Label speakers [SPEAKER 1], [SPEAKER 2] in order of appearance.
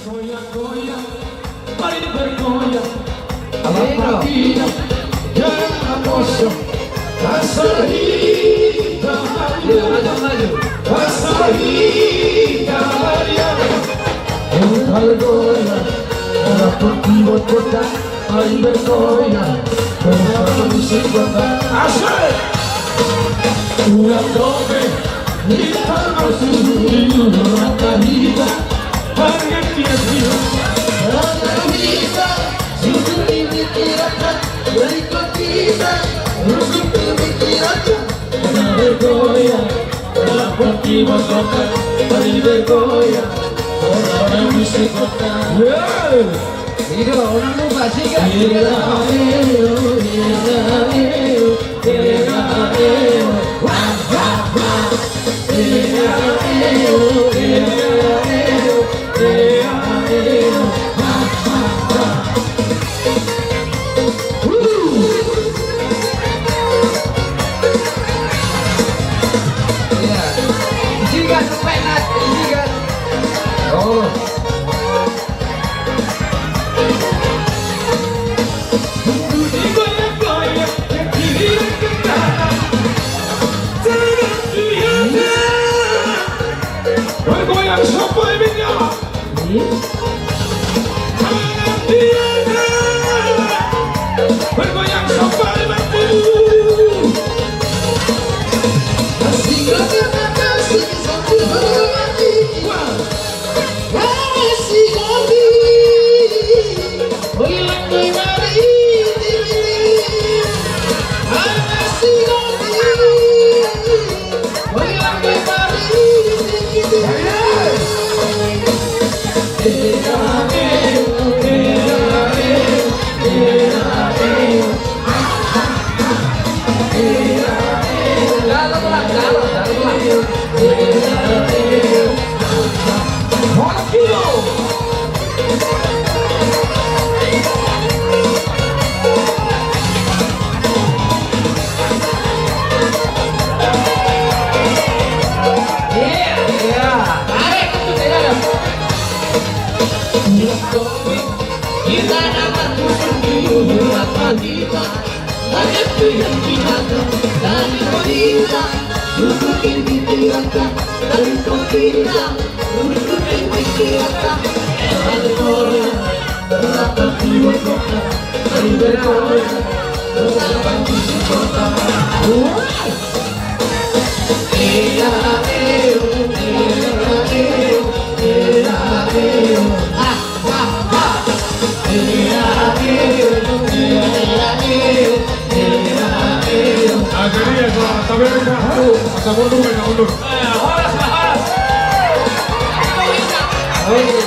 [SPEAKER 1] Bergoyang-goyang, mari bergoyang. Alam pagina, jangan kosong. Rasa hitam Maria, rasa hitam Maria. Bergoyang, alam pagina kota, mari bergoyang. Bersama musik kota, asyik. Ulang dobe, kita masuk di neraka hitam. Harga sia-sia, harga kita sudah dipikirkan, berikut kita untuk dipikirkan. Kita bergoyang, dalam hati kota, mari bergoyang, bersama musik kota. Ini orang lupa sih kan? Bergoyang sampai minyak. Bergoyang sampai mati. Kasih kata kasih sampai mati. Kasih mati. Hilang di mari. Kasih mati. Hilang di mari. Kita dapat bersembunyi apa kita banyak yang kita dari kita tunjukin pikirankan dari kita tunjukin pikirankan ada orang berapa jiwa kota dari bergoyang bersama musik kota. Akhirnya sampai mundur. Horas.